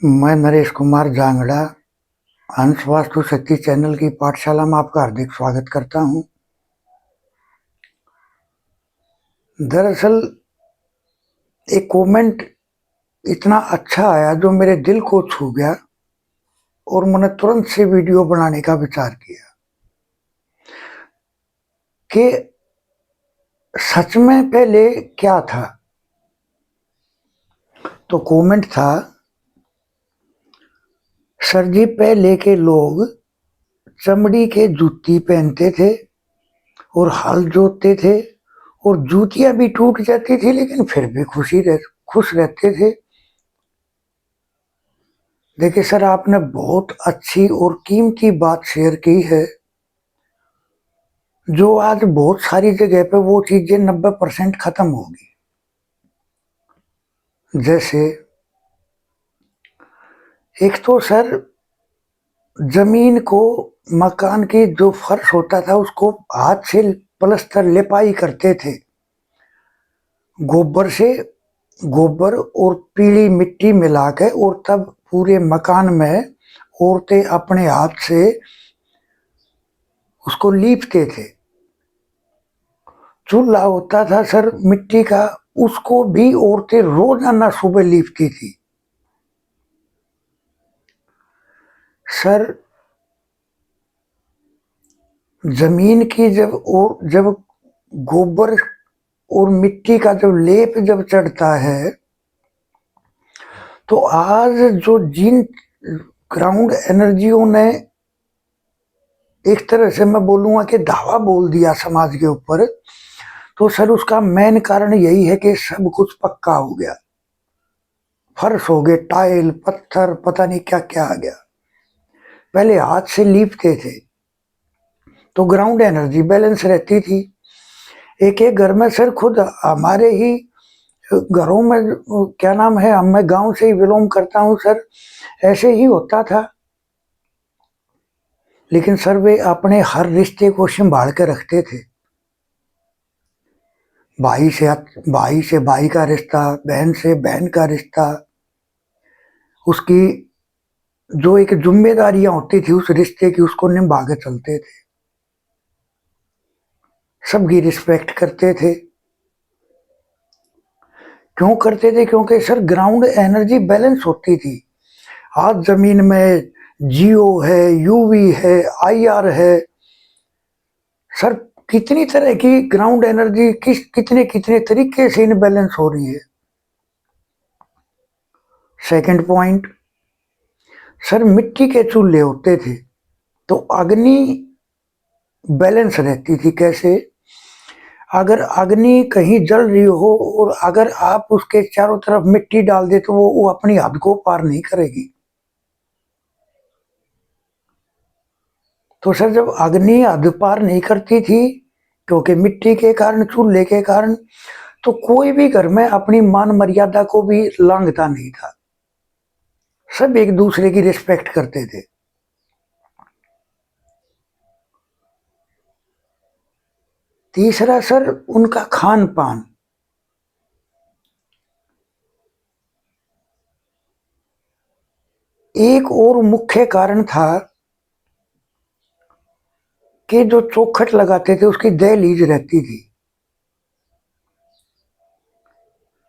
मैं नरेश कुमार जांगड़ा अंश वास्तु शक्ति चैनल की पाठशाला में आपका हार्दिक स्वागत करता हूं। दरअसल एक कमेंट इतना अच्छा आया जो मेरे दिल को छू गया और मैंने तुरंत से वीडियो बनाने का विचार किया कि सच में पहले क्या था। तो कमेंट था, सर जी पहले के लोग चमड़ी के जूती पहनते थे और हल जोतते थे और जूतियां भी टूट जाती थी लेकिन फिर भी खुश रहते थे। देखिए सर, आपने बहुत अच्छी और कीमती बात शेयर की है जो आज बहुत सारी जगह पे वो चीजें 90% खत्म होगी। जैसे एक तो सर, जमीन को, मकान की जो फर्श होता था उसको हाथ से प्लस्तर लिपाई करते थे गोबर से, गोबर और पीली मिट्टी मिला के, और तब पूरे मकान में औरतें अपने हाथ से उसको लीपते थे। चूल्हा होता था सर मिट्टी का, उसको भी औरतें रोजाना सुबह लीपती थी। सर जमीन की जब गोबर और मिट्टी का जब लेप जब चढ़ता है तो आज जो जिन ग्राउंड एनर्जियों ने एक तरह से मैं बोलूंगा कि धावा बोल दिया समाज के ऊपर, तो सर उसका मेन कारण यही है कि सब कुछ पक्का हो गया, फर्श हो गए, टाइल पत्थर पता नहीं क्या क्या आ गया। पहले हाथ से लीपते थे तो ग्राउंड एनर्जी बैलेंस रहती थी। एक एक घर में सर, खुद हमारे ही घरों में, क्या नाम है, मैं गांव से ही बिलोंग करता हूं सर, ऐसे ही होता था। लेकिन सर वे अपने हर रिश्ते को संभाल के रखते थे। भाई से भाई का रिश्ता, बहन से बहन का रिश्ता, उसकी जो एक जिम्मेदारियां होती थी उस रिश्ते की, उसको निभा के चलते थे। सबकी रिस्पेक्ट करते थे। क्यों करते थे? क्योंकि सर ग्राउंड एनर्जी बैलेंस होती थी। आज जमीन में जियो है, यूवी है, आईआर है, सर कितनी तरह की ग्राउंड एनर्जी कितने कितने तरीके से इनबैलेंस हो रही है। सेकंड पॉइंट, सर मिट्टी के चूल्हे होते थे तो अग्नि बैलेंस रहती थी। कैसे? अगर अग्नि कहीं जल रही हो और अगर आप उसके चारों तरफ मिट्टी डाल दे तो वो अपनी हद को पार नहीं करेगी। तो सर जब अग्नि हद पार नहीं करती थी क्योंकि मिट्टी के कारण, चूल्हे के कारण, तो कोई भी घर में अपनी मान मर्यादा को भी लांघता नहीं था। सब एक दूसरे की रिस्पेक्ट करते थे। तीसरा सर, उनका खान पान। एक और मुख्य कारण था कि जो चौखट लगाते थे उसकी दहलीज रहती थी।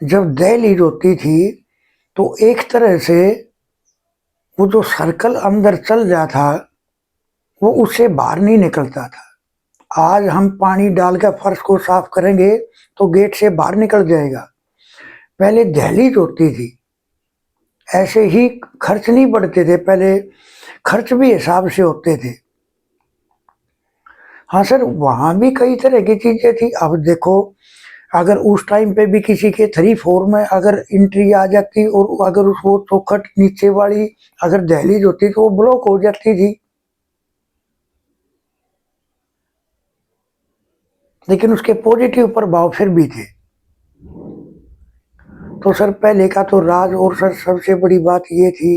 जब दहलीज होती थी तो एक तरह से वो जो सर्कल अंदर चल जाता वो उससे बाहर नहीं निकलता था। आज हम पानी डालकर फर्श को साफ करेंगे तो गेट से बाहर निकल जाएगा। पहले दहलीज होती थी। ऐसे ही खर्च नहीं बढ़ते थे पहले, खर्च भी हिसाब से होते थे। हाँ सर, वहां भी कई तरह की चीजें थी। अब देखो, अगर उस टाइम पे भी किसी के 3-4 में अगर एंट्री आ जाती और अगर वो चौखट नीचे वाली अगर दहलीज होती तो वो ब्लॉक हो जाती थी। लेकिन उसके पॉजिटिव प्रभाव फिर भी थे। तो सर पहले का तो राज, और सर सबसे बड़ी बात ये थी,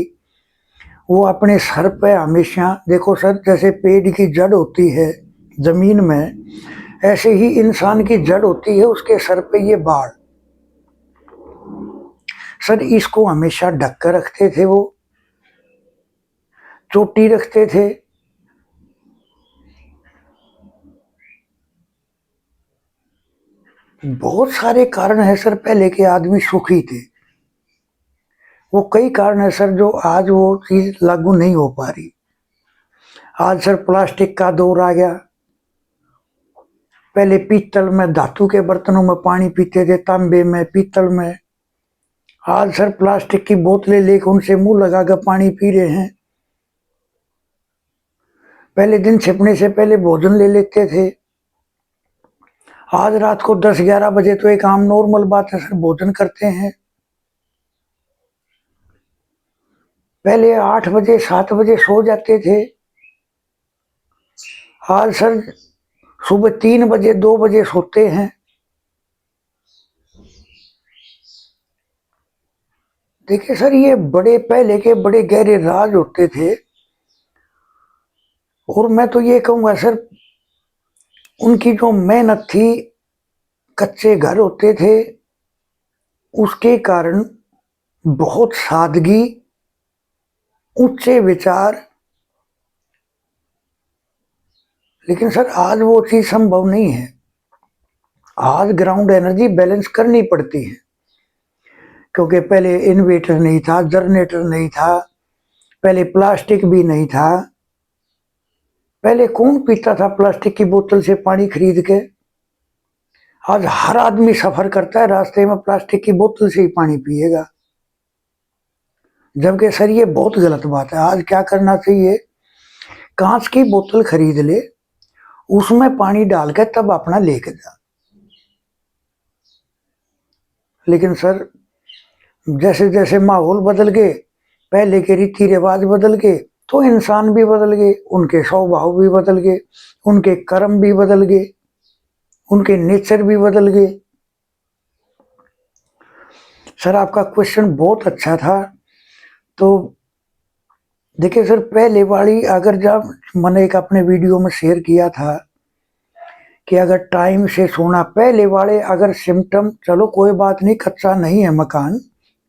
वो अपने सर पे हमेशा, देखो सर जैसे पेड़ की जड़ होती है जमीन में, ऐसे ही इंसान की जड़ होती है उसके सर पे ये बाढ़। सर इसको हमेशा ढक कर रखते थे वो। चोटी रखते थे। बहुत सारे कारण है सर, पहले के आदमी सुखी थे। वो कई कारण है सर जो आज वो चीज लागू नहीं हो पा रही। आज सर प्लास्टिक का दौर आ गया। पहले पीतल में, धातु के बर्तनों में पानी पीते थे, तांबे में, पीतल में। आज सर प्लास्टिक की बोतलें लेकर उनसे मुंह लगाकर पानी पी रहे हैं। पहले दिन छिपने से पहले भोजन ले लेते थे। आज रात को 10-11 बजे तो एक आम नॉर्मल बात है सर, भोजन करते हैं। पहले 8 बजे 7 बजे सो जाते थे। आज सर सुबह 3 बजे 2 बजे सोते हैं। देखिए सर, ये बड़े पहले के बड़े गहरे राज होते थे। और मैं तो ये कहूंगा सर, उनकी जो मेहनत थी, कच्चे घर होते थे, उसके कारण बहुत सादगी, ऊंचे विचार। लेकिन सर आज वो चीज संभव नहीं है। आज ग्राउंड एनर्जी बैलेंस करनी पड़ती है, क्योंकि पहले इन्वेटर नहीं था, जनरेटर नहीं था, पहले प्लास्टिक भी नहीं था। पहले कौन पीता था प्लास्टिक की बोतल से पानी खरीद के? आज हर आदमी सफर करता है, रास्ते में प्लास्टिक की बोतल से ही पानी पिएगा। जबकि सर ये बहुत गलत बात है। आज क्या करना चाहिए, कांच की बोतल खरीद ले, उसमें पानी डाल के तब अपना लेके जा। लेकिन सर जैसे जैसे माहौल बदल गए, पहले के रीति रिवाज बदल गए, तो इंसान भी बदल गए, उनके स्वभाव भी बदल गए, उनके कर्म भी बदल गए, उनके नेचर भी बदल गए। सर आपका क्वेश्चन बहुत अच्छा था। तो देखिए सर, पहले वाली, अगर जब मैंने एक अपने वीडियो में शेयर किया था कि अगर टाइम से सोना, पहले वाले अगर सिम्टम, चलो कोई बात नहीं, कच्चा नहीं है मकान,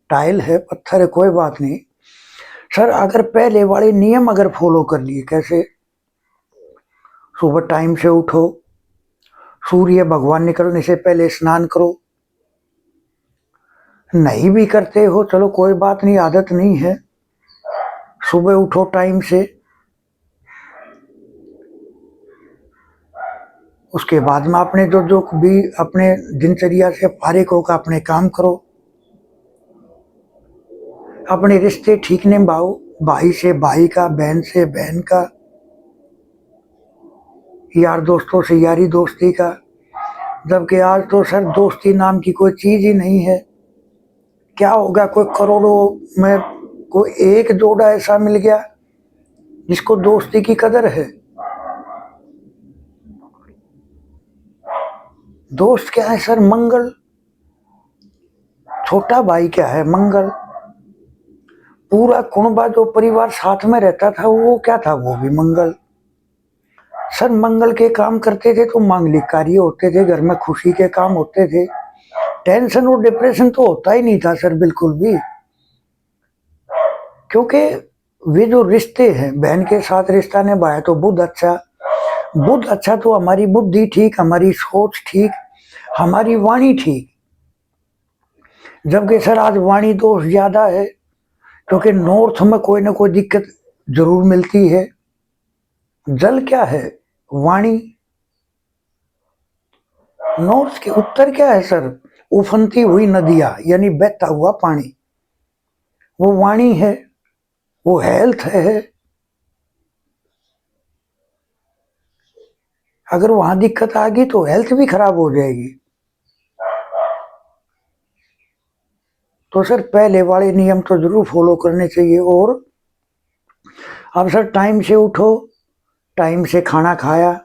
टाइल है, पत्थर है, कोई बात नहीं सर। अगर पहले वाले नियम अगर फॉलो कर लिए, कैसे? सुबह टाइम से उठो, सूर्य भगवान निकलने से पहले स्नान करो। नहीं भी करते हो चलो कोई बात नहीं, आदत नहीं है, सुबह उठो टाइम से। उसके बाद में अपने जो जो भी अपने दिनचर्या से फारिग होकर अपने काम करो। अपने रिश्ते ठीक निभाओ, भाई से भाई का, बहन से बहन का, यार दोस्तों से यारी दोस्ती का। जबकि आज तो सर दोस्ती नाम की कोई चीज ही नहीं है। क्या होगा, कोई करोड़ों में कोई एक जोड़ा ऐसा मिल गया जिसको दोस्ती की कदर है। दोस्त क्या है सर? मंगल। छोटा भाई क्या है? मंगल। पूरा कुनबा जो परिवार साथ में रहता था, वो क्या था? वो भी मंगल। सर मंगल के काम करते थे तो मांगलिक कार्य होते थे, घर में खुशी के काम होते थे, टेंशन और डिप्रेशन तो होता ही नहीं था सर, बिल्कुल भी। क्योंकि वे जो रिश्ते हैं, बहन के साथ रिश्ता निभाया तो बुद्ध अच्छा, बुद्ध अच्छा तो हमारी बुद्धि ठीक, हमारी सोच ठीक, हमारी वाणी ठीक। जबकि सर आज वाणी दोष ज्यादा है, क्योंकि नॉर्थ में कोई ना कोई दिक्कत जरूर मिलती है। जल क्या है? वाणी। नॉर्थ के उत्तर क्या है सर? उफनती हुई नदियां, यानी बहता हुआ पानी, वो वाणी है, वो हेल्थ है। अगर वहां दिक्कत आ गई तो हेल्थ भी खराब हो जाएगी। तो सर पहले वाले नियम तो जरूर फॉलो करने चाहिए। और अब सर टाइम से उठो, टाइम से खाना खाया,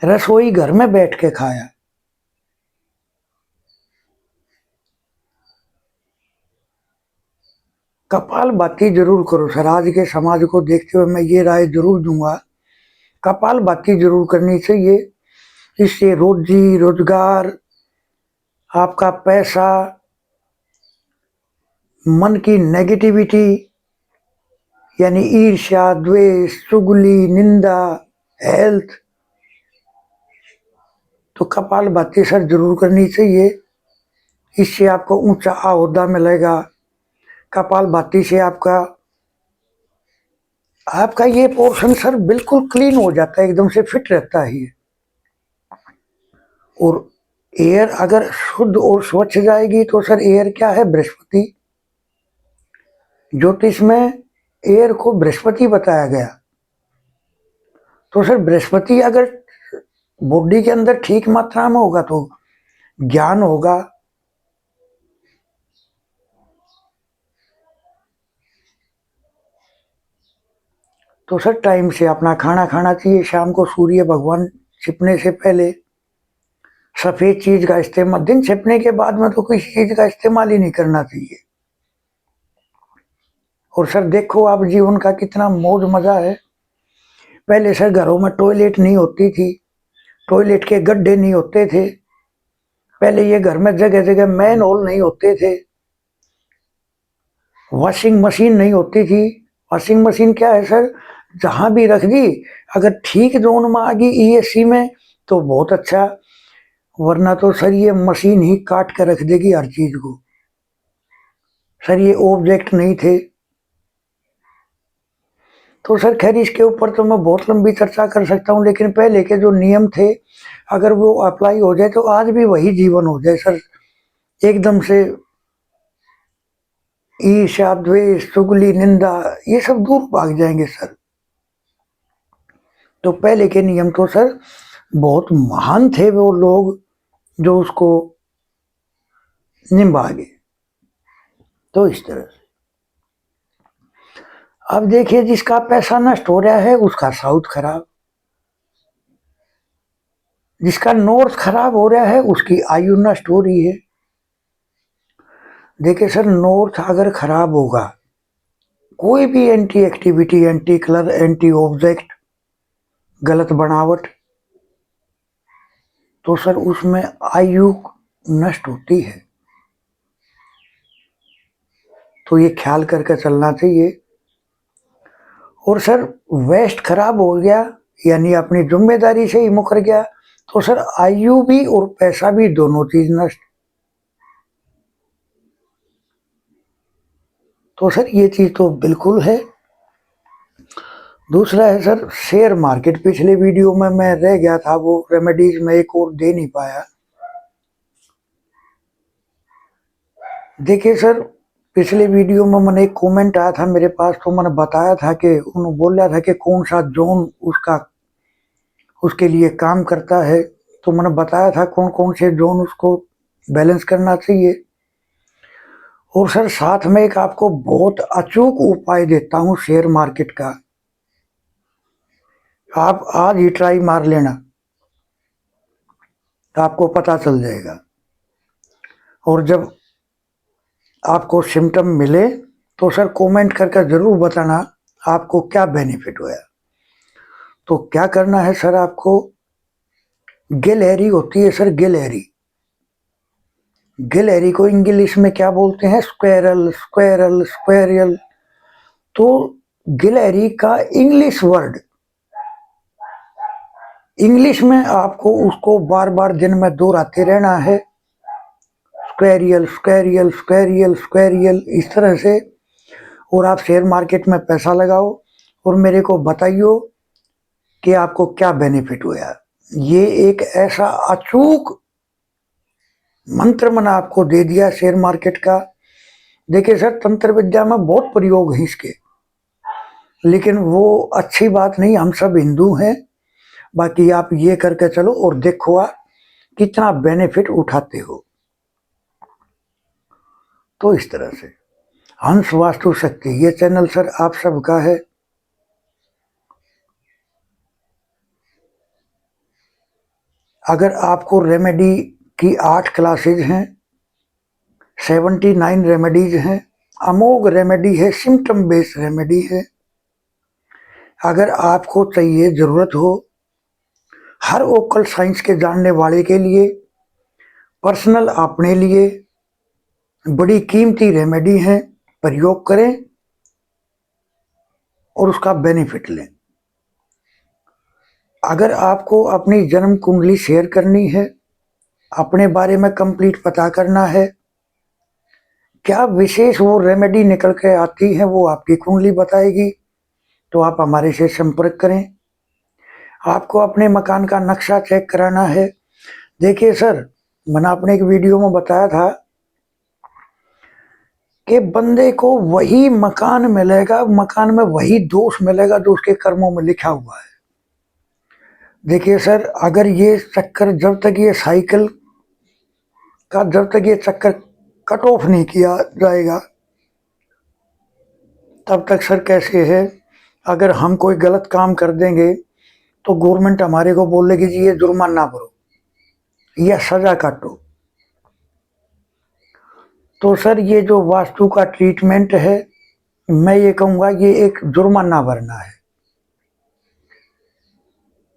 रसोई घर में बैठ के खाया। कपाल भाती जरूर करो सर। आज के समाज को देखते हुए मैं ये राय जरूर दूंगा, कपाल भाती जरूर करनी चाहिए। इससे रोजी रोजगार, आपका पैसा, मन की नेगेटिविटी यानी ईर्ष्या, द्वेष, चुगली, निंदा, हेल्थ, तो कपालभाति सर जरूर करनी चाहिए। इससे आपको ऊंचा ओहदा मिलेगा। कपालभाति से आपका ये पोर्शन सर बिल्कुल क्लीन हो जाता है, एकदम से फिट रहता है ये। और एयर अगर शुद्ध और स्वच्छ जाएगी तो सर एयर क्या है? बृहस्पति। ज्योतिष में एयर को बृहस्पति बताया गया। तो सर बृहस्पति अगर बॉडी के अंदर ठीक मात्रा में होगा तो ज्ञान होगा, तो सर टाइम से अपना खाना खाना चाहिए। शाम को सूर्य भगवान छिपने से पहले सफेद चीज का इस्तेमाल, दिन छिपने के बाद में तो किसी चीज का इस्तेमाल ही नहीं करना चाहिए। और सर देखो आप जीवन का कितना मौज मजा है। पहले सर घरों में टॉयलेट नहीं होती थी, टॉयलेट के गड्ढे नहीं होते थे, पहले ये घर में जगह जगह मैन होल नहीं होते थे, वॉशिंग मशीन नहीं होती थी। वॉशिंग मशीन क्या है सर? जहां भी रख दी, अगर ठीक जोन में आ गई ईएससी में तो बहुत अच्छा, वरना तो सर ये मशीन ही काट कर रख देगी हर चीज को। सर ये ऑब्जेक्ट नहीं थे। तो सर खैर इसके ऊपर तो मैं बहुत लंबी चर्चा कर सकता हूँ, लेकिन पहले के जो नियम थे अगर वो अप्लाई हो जाए तो आज भी वही जीवन हो जाए सर। एकदम से ईर्ष्या, द्वेष, चुगली, निंदा ये सब दूर भाग जाएंगे सर। तो पहले के नियम तो सर बहुत महान थे वो लोग जो उसको निभा गए। तो इस तरह से अब देखिए, जिसका पैसा नष्ट हो रहा है उसका साउथ खराब, जिसका नॉर्थ खराब हो रहा है उसकी आयु नष्ट हो रही है। देखिए सर, नॉर्थ अगर खराब होगा, कोई भी anti activity, anti colour, anti object, गलत बनावट, तो सर उसमें आयु नष्ट होती है। तो ये ख्याल करके चलना चाहिए। और सर वेस्ट खराब हो गया यानी अपनी जिम्मेदारी से ही मुकर गया तो सर आयु भी और पैसा भी दोनों चीज नष्ट। तो सर ये चीज तो बिल्कुल है। दूसरा है सर शेयर मार्केट। पिछले वीडियो में मैं रह गया था, वो रेमेडीज में एक और दे नहीं पाया। देखिए सर, पिछले वीडियो में मैंने एक कमेंट आया था मेरे पास, तो मैंने बताया था कि उन्होंने बोला था कि कौन सा जोन उसके लिए काम करता है। तो मैंने बताया था कौन कौन से जोन उसको बैलेंस करना चाहिए। और सर साथ में एक आपको बहुत अचूक उपाय देता हूं शेयर मार्केट का, आप आज ही ट्राई मार लेना, आपको पता चल जाएगा। और जब आपको सिम्टम मिले तो सर कमेंट करके जरूर बताना आपको क्या बेनिफिट हुआ। तो क्या करना है सर, आपको गिलहरी होती है सर, गिलहरी, गिलहरी को इंग्लिश में क्या बोलते हैं? Squirrel, squirrel, squirrel. तो गिलहरी का इंग्लिश वर्ड, इंग्लिश में आपको उसको बार बार दिन में दोहराते रहना है, स्क्वेरियल, स्क्वेरियल, स्क्वेरियल, स्क्वेरियल, इस तरह से। और आप शेयर मार्केट में पैसा लगाओ और मेरे को बताइयो कि आपको क्या बेनिफिट हुआ। ये एक ऐसा अचूक मंत्र मैंने आपको दे दिया शेयर मार्केट का। देखिए सर, तंत्र विद्या में बहुत प्रयोग है इसके, लेकिन वो अच्छी बात नहीं, हम सब हिंदू हैं। बाकी आप ये करके चलो और देखो आप कितना बेनिफिट उठाते हो। तो इस तरह से हंस वास्तु शक्ति, ये चैनल सर आप सबका है। अगर आपको रेमेडी की 8 क्लासेज हैं, 79 रेमेडीज हैं, अमोघ रेमेडी है, सिम्टम बेस्ड रेमेडी है। अगर आपको चाहिए, जरूरत हो, हर ओकल साइंस के जानने वाले के लिए, पर्सनल अपने लिए बड़ी कीमती रेमेडी है, प्रयोग करें और उसका बेनिफिट लें। अगर आपको अपनी जन्म कुंडली शेयर करनी है, अपने बारे में कंप्लीट पता करना है, क्या विशेष वो रेमेडी निकल के आती है वो आपकी कुंडली बताएगी, तो आप हमारे से संपर्क करें। आपको अपने मकान का नक्शा चेक कराना है, देखिए सर, मैंने अपने एक वीडियो में बताया था कि बंदे को वही मकान मिलेगा, मकान में वही दोष मिलेगा जो उसके कर्मों में लिखा हुआ है। देखिए सर, अगर ये चक्कर जब तक ये साइकिल का जब तक ये चक्कर कट ऑफ नहीं किया जाएगा तब तक सर कैसे है। अगर हम कोई गलत काम कर देंगे तो गवर्नमेंट हमारे को बोलेगी जी ये जुर्माना भरो या सजा काटो। तो सर ये जो वास्तु का ट्रीटमेंट है, मैं ये कहूँगा ये एक जुर्माना भरना है।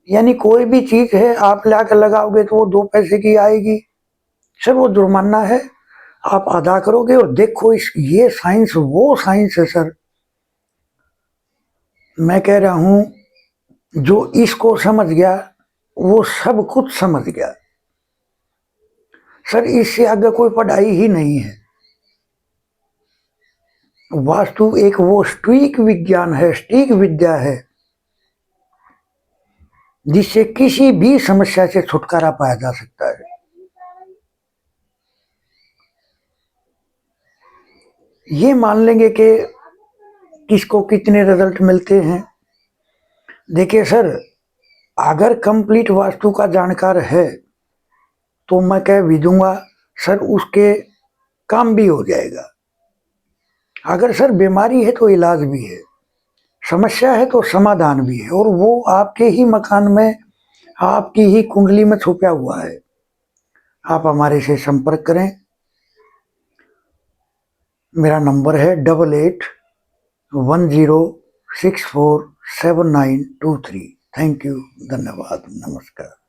यानी कोई भी चीज है आप लाकर लगाओगे तो वो 2 पैसे की आएगी, सर वो जुर्माना है, आप अदा करोगे। और देखो ये साइंस वो साइंस है सर, मैं कह रहा हूं जो इसको समझ गया वो सब कुछ समझ गया सर। इससे आगे कोई पढ़ाई ही नहीं है। वास्तु एक वो सटीक विज्ञान है, सटीक विद्या है जिससे किसी भी समस्या से छुटकारा पाया जा सकता है। ये मान लेंगे कि किसको कितने रिजल्ट मिलते हैं। देखिए सर, अगर कंप्लीट वास्तु का जानकार है तो मैं कह भी दूंगा सर उसके काम भी हो जाएगा। अगर सर बीमारी है तो इलाज भी है, समस्या है तो समाधान भी है, और वो आपके ही मकान में आपकी ही कुंडली में छुपा हुआ है। आप हमारे से संपर्क करें। मेरा नंबर है 8810647923। थैंक यू, धन्यवाद, नमस्कार।